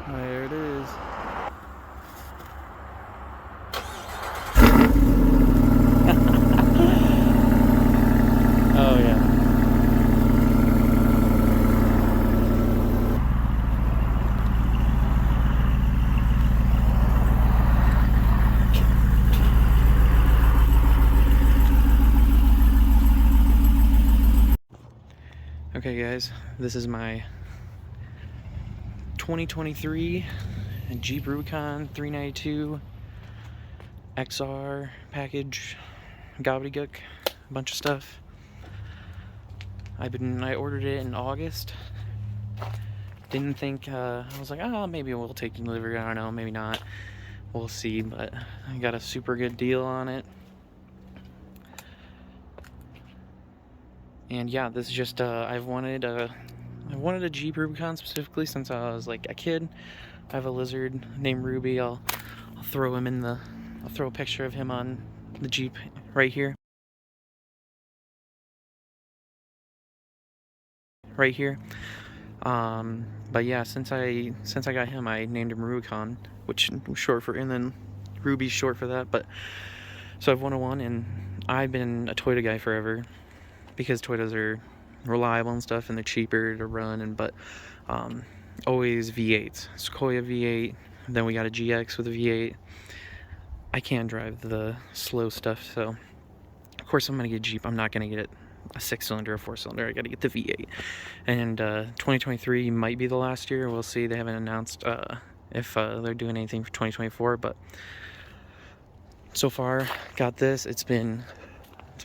There it is. Oh yeah. Okay guys, this is my 2023 Jeep Rubicon 392 XR package, gobbledygook, a bunch of stuff. I ordered it in August. Didn't think, I was like, oh, maybe we'll take delivery, I don't know, maybe not. We'll see, but I got a super good deal on it. And yeah, this is just, I wanted a Jeep Rubicon specifically since I was like a kid. I have a lizard named Ruby. I'll throw him in the, I'll throw a picture of him on the Jeep right here. Right here. But yeah, since I got him, I named him Rubicon, which was short for, and then Ruby's short for that. But so I've 101, and I've been a Toyota guy forever because Toyotas are reliable and stuff, and they're cheaper to run. And but always V8s, Sequoia V8. Then we got a GX with a V8. I can't drive the slow stuff, so of course I'm gonna get a Jeep. I'm not gonna get a 6-cylinder or 4-cylinder. I gotta get the V8. And 2023 might be the last year. We'll see. They haven't announced if they're doing anything for 2024, but so far got this. It's been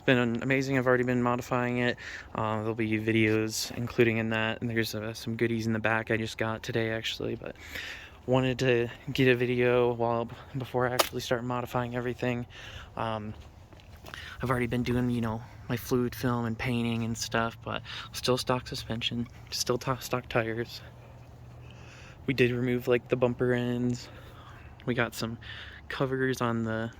amazing. I've already been modifying it. There'll be videos including in that, and there's some goodies in the back I just got today actually, but wanted to get a video before I actually start modifying everything. I've already been doing, you know, my fluid film and painting and stuff, but still stock suspension, still stock tires. We did remove like the bumper ends. We got some covers on the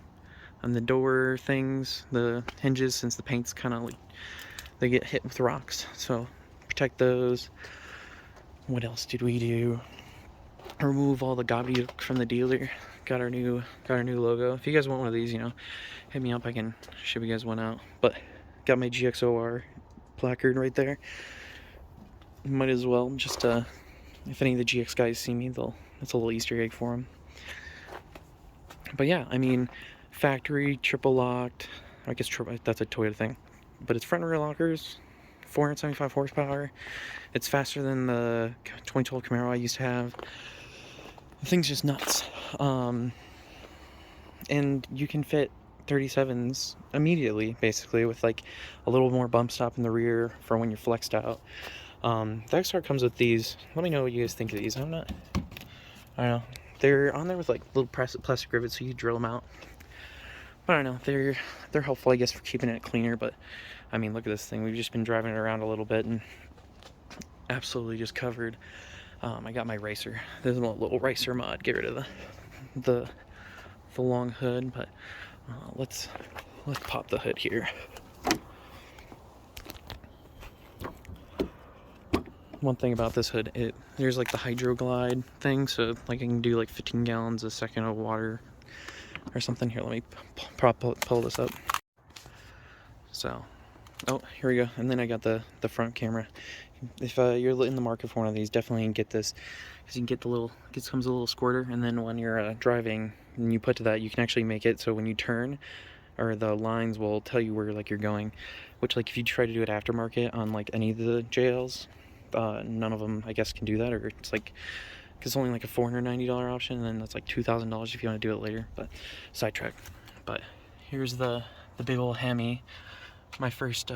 door things, the hinges, since the paint's kind of like, they get hit with rocks, so protect those. What else did we do? Remove all the gobbledygook from the dealer. Got our new logo. If you guys want one of these, you know, hit me up. I can ship you guys one out. But got my GXOR placard right there. Might as well just if any of the GX guys see me, it's a little Easter egg for them. But yeah, I mean, factory triple locked. I guess that's a Toyota thing, but it's front and rear lockers. 475 horsepower. It's faster than the 2012 Camaro I used to have. The thing's just nuts. And you can fit 37s immediately, basically, with like a little more bump stop in the rear for when you're flexed out. The XR comes with these. Let me know what you guys think of these. I don't know. They're on there with like little plastic rivets, so you drill them out. But I don't know. They're helpful, I guess, for keeping it cleaner. But I mean, look at this thing. We've just been driving it around a little bit and absolutely just covered. I got my racer. There's a little racer mod. Get rid of the long hood, but let's pop the hood here. One thing about this hood, there's like the hydro glide thing, so like I can do like 15 gallons a second of water or something. Here, let me pull this up. So, oh, here we go. And then I got the front camera. If you're in the market for one of these, definitely get this, because you can get comes a little squirter, and then when you're driving and you put to that, you can actually make it so when you turn, or the lines will tell you where like you're going, which like if you try to do it aftermarket on like any of the JLs, none of them I guess can do that, or it's like, because it's only like a $490 option, and then that's like $2,000 if you want to do it later. But sidetrack. But here's the big old Hemi, my first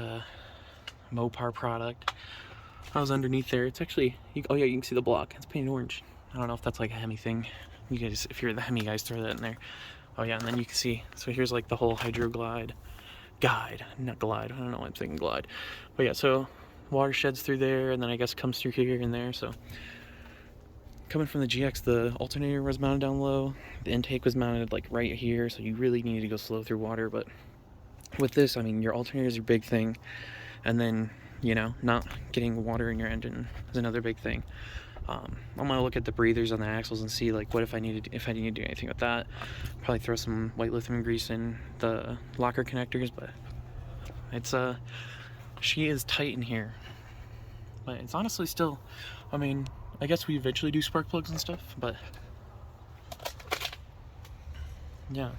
Mopar product. I was underneath there. It's actually, oh yeah, you can see the block. It's painted orange. I don't know if that's like a Hemi thing. You guys, if you're the Hemi guys, throw that in there. Oh yeah, and then you can see, so here's like the whole hydro glide, not glide, I don't know why I'm saying glide. But yeah, so water sheds through there, and then I guess comes through here and there. So coming from the GX, the alternator was mounted down low. The intake was mounted like right here, so you really needed to go slow through water. But with this, I mean, your alternator is your big thing, and then, you know, not getting water in your engine is another big thing. I'm gonna look at the breathers on the axles and see like what if I need to do anything with that. Probably throw some white lithium grease in the locker connectors, but it's she is tight in here. But it's honestly still, I mean, I guess we eventually do spark plugs and stuff, but yeah.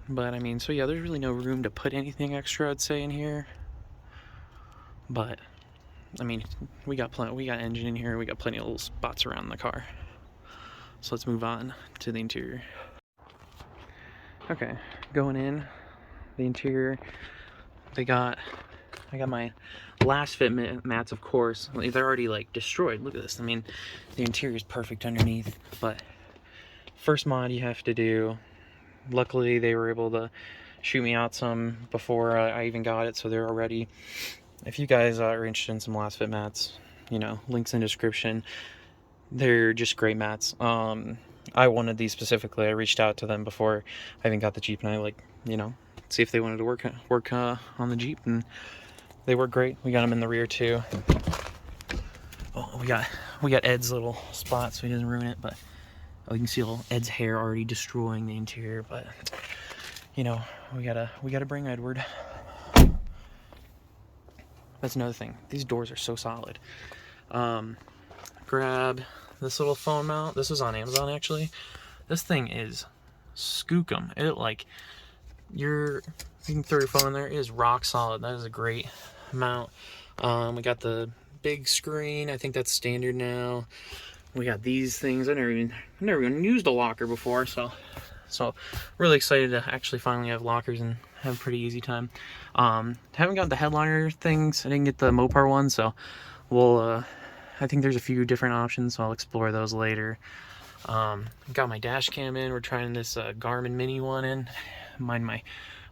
But I mean, so yeah, there's really no room to put anything extra, I'd say, in here. But I mean, we got engine in here, we got plenty of little spots around the car. So let's move on to the interior. Okay, going in the interior, I got my last fit mats, of course. They're already like destroyed. Look at this. I mean, the interior is perfect underneath, but first mod you have to do. Luckily, they were able to shoot me out some before I even got it, so they're all ready. If you guys are interested in some last fit mats, you know, links in the description. They're just great mats. I wanted these specifically. I reached out to them before I even got the Jeep, and I like, you know, see if they wanted to work on the Jeep, and they work great. We got them in the rear too. Oh, we got Ed's little spot so he doesn't ruin it, but oh, you can see little Ed's hair already destroying the interior, but you know, we gotta bring Edward. That's another thing. These doors are so solid. Grab this little phone mount. This was on Amazon actually. This thing is skookum. It like you can throw your phone in there. It is rock solid. That is a great mount. We got the big screen. I think that's standard now. We got these things. I've never even used a locker before, so really excited to actually finally have lockers and have a pretty easy time. Haven't got the headliner things. I didn't get the Mopar one, so we'll I think there's a few different options, so I'll explore those later. Got my dash cam in. We're trying this Garmin Mini one in. Mind my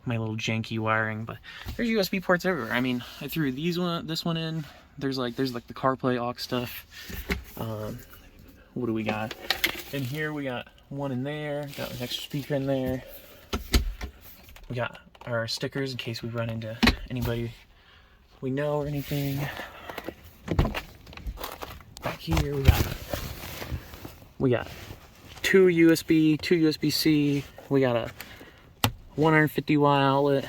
little janky wiring, but there's USB ports everywhere. I mean, I threw this one in. There's like the CarPlay aux stuff. What do we got? In here we got one in there. Got an extra speaker in there. We got our stickers in case we run into anybody we know or anything. Back here we got two USB, two USB-C. We got a 150 watt outlet.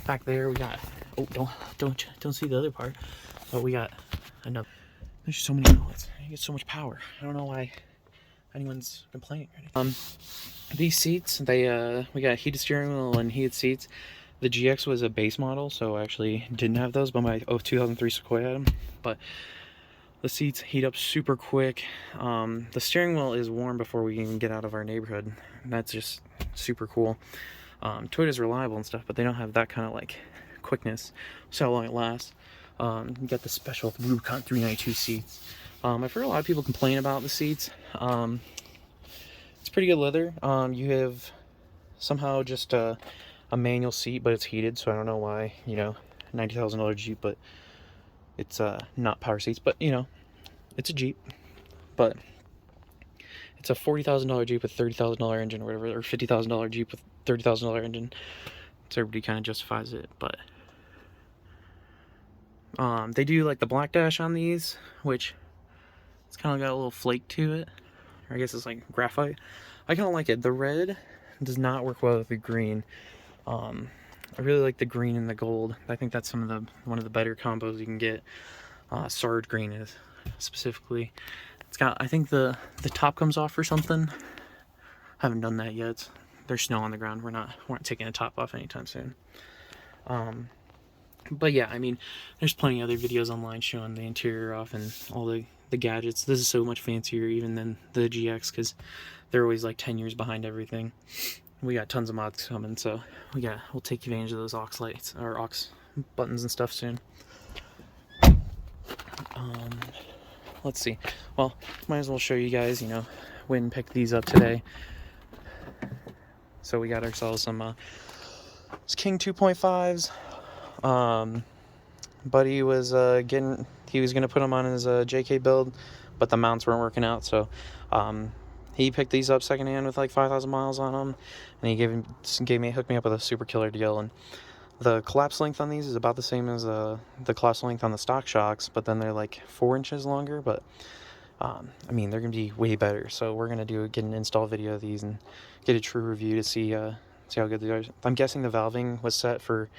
Back there we got, oh, don't see the other part, but we got another. There's so many outlets. You get so much power. I don't know why anyone's complaining or anything. These seats, we got a heated steering wheel and heated seats. The GX was a base model, so I actually didn't have those, but my 2003 Sequoia had them. But the seats heat up super quick. The steering wheel is warm before we even get out of our neighborhood. That's just super cool. Toyota's reliable and stuff, but they don't have that kind of like quickness. So how long it lasts. You got the special Rubicon 392 seats. I've heard a lot of people complain about the seats. It's pretty good leather. You have somehow just a manual seat, but it's heated, so I don't know why, you know, $90,000 Jeep, but it's not power seats, but you know, it's a Jeep. But it's a $40,000 Jeep with $30,000 engine or whatever, or $50,000 Jeep with $30,000 engine. So everybody kind of justifies it, but they do like the black dash on these, which it's kind of got a little flake to it. Or I guess it's like graphite. I kind of like it. The red does not work well with the green. I really like the green and the gold. I think that's one of the better combos you can get. Sword green is specifically. It's got, I think the top comes off or something. Haven't done that yet. There's snow on the ground. We're not taking the top off anytime soon. But yeah, I mean, there's plenty of other videos online showing the interior off and all the gadgets. This is so much fancier even than the GX because they're always like 10 years behind everything. We got tons of mods coming, so we'll take advantage of those aux lights or aux buttons and stuff soon. Let's see. Well, might as well show you guys, you know, when picked these up today. So we got ourselves some King 2.5s. Buddy was he was gonna put them on his JK build, but the mounts weren't working out, so He picked these up secondhand with like 5,000 miles on them, and he hooked me up with a super killer deal. And the collapse length on these is about the same as the collapse length on the stock shocks, but then they're like 4 inches longer. But I mean, they're gonna be way better. So we're gonna get an install video of these and get a true review to see how good they are. I'm guessing the valving was set for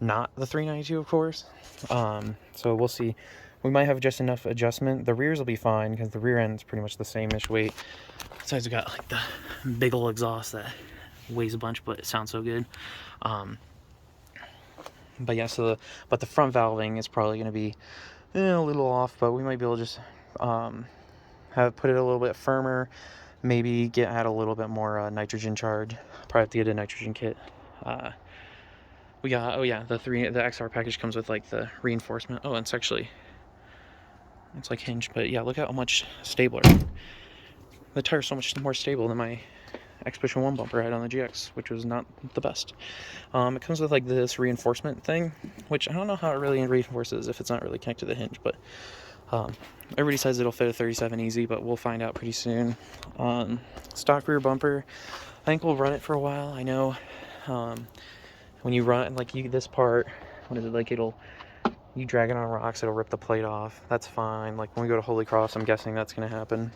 not the 392, of course. So we'll see. We might have just enough adjustment. The rears will be fine because the rear end's pretty much the same-ish weight. Besides, we got like the big old exhaust that weighs a bunch, but it sounds so good. But yeah, but the front valving is probably going to be a little off, but we might be able to just put it a little bit firmer, maybe add a little bit more nitrogen charge. Probably have to get a nitrogen kit. We got, oh yeah, the XR package comes with like the reinforcement. Oh, and it's like hinged, but yeah, look at how much stabler. The tire's so much more stable than my Expedition 1 bumper had on the GX, which was not the best. It comes with like this reinforcement thing, which I don't know how it really reinforces if it's not really connected to the hinge, but everybody says it'll fit a 37 easy, but we'll find out pretty soon. Stock rear bumper, I think we'll run it for a while. I know when you run, like this part, what is it, like you drag it on rocks, it'll rip the plate off. That's fine. Like when we go to Holy Cross, I'm guessing that's gonna happen.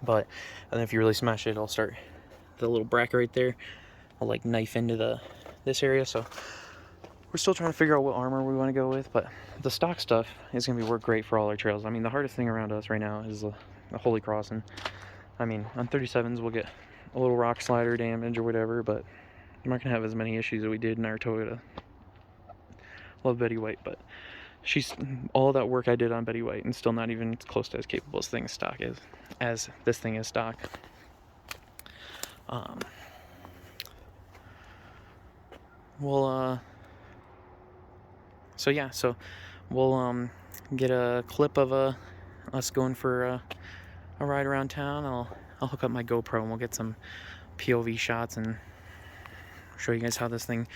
But and then if you really smash it, it'll start, the little bracket right there will like knife into this area. So we're still trying to figure out what armor we want to go with, but the stock stuff is gonna work great for all our trails. I mean, the hardest thing around us right now is the Holy Cross, and I mean on 37s we'll get a little rock slider damage or whatever, but I'm not gonna have as many issues as we did in our Toyota. Love Betty White, but all that work I did on Betty White and still not even close to as capable as this thing is stock. So we'll get a clip of us going for a ride around town. I'll hook up my GoPro and we'll get some POV shots and show you guys how this thing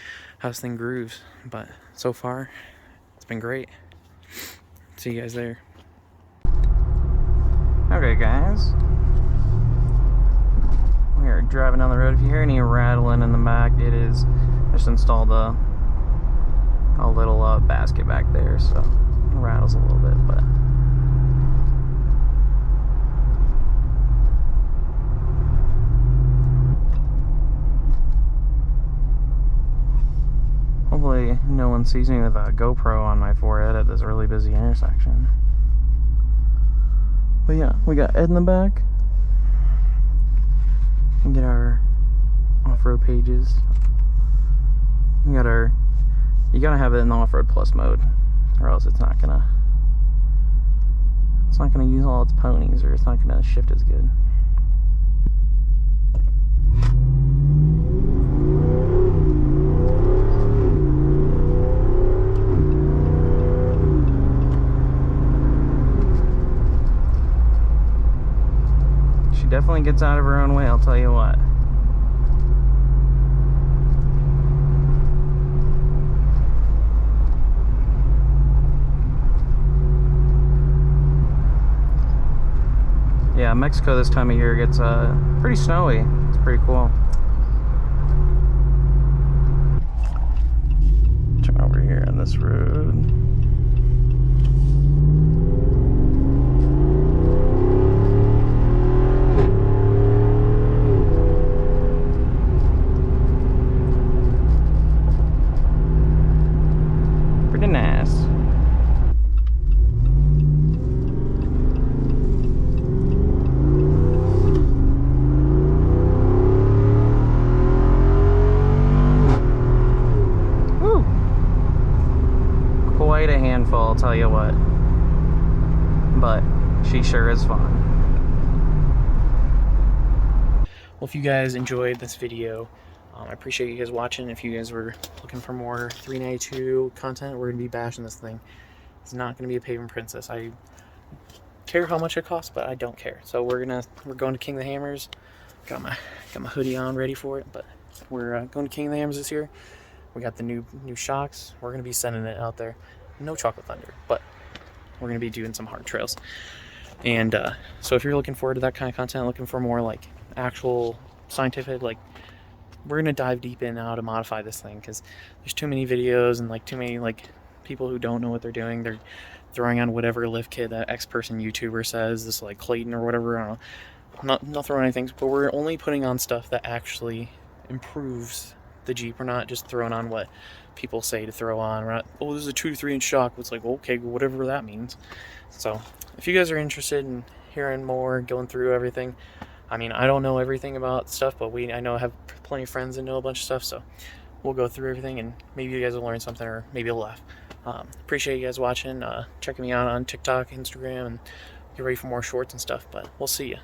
grooves. But so far it's been great. See you guys there. Okay guys, we are driving down the road. If you hear any rattling in the back, it is just installed a little basket back there, so it rattles a little bit, but hopefully no one sees me with a GoPro on my forehead at this really busy intersection. But yeah, we got Ed in the back. We get our off-road pages. We got you gotta have it in the off-road plus mode, or else it's not gonna use all its ponies, or it's not gonna shift as good. She definitely gets out of her own way, I'll tell you what. Yeah, Mexico this time of year gets pretty snowy. It's pretty cool. Turn over here on this road. Pretty nice. Quite a handful, I'll tell you what, but she sure is fun. Well, if you guys enjoyed this video, I appreciate you guys watching. If you guys were looking for more 392 content, we're gonna be bashing this thing. It's not gonna be a paving princess. I care how much it costs, but I don't care. So we're going to King of the Hammers. Got my hoodie on ready for it, but we're going to King of the Hammers this year. We got the new shocks. We're gonna be sending it out there. No Chocolate Thunder, but we're gonna be doing some hard trails. And so if you're looking forward to that kind of content, looking for more like actual scientific, like, we're gonna dive deep in how to modify this thing, because there's too many videos and like too many like people who don't know what they're doing. They're throwing on whatever lift kit that X-person YouTuber says, this like Clayton or whatever. I don't know. I'm not throwing anything, but we're only putting on stuff that actually improves the Jeep. We're not just throwing on what people say to throw on. We're not, oh, this is a 2 to 3 inch shock. It's like, okay, whatever that means. So if you guys are interested in hearing more, going through everything, I mean, I don't know everything about stuff, but I know I have plenty of friends that know a bunch of stuff, so we'll go through everything, and maybe you guys will learn something, or maybe you'll laugh. Appreciate you guys watching, checking me out on TikTok, Instagram, and get ready for more shorts and stuff, but we'll see you.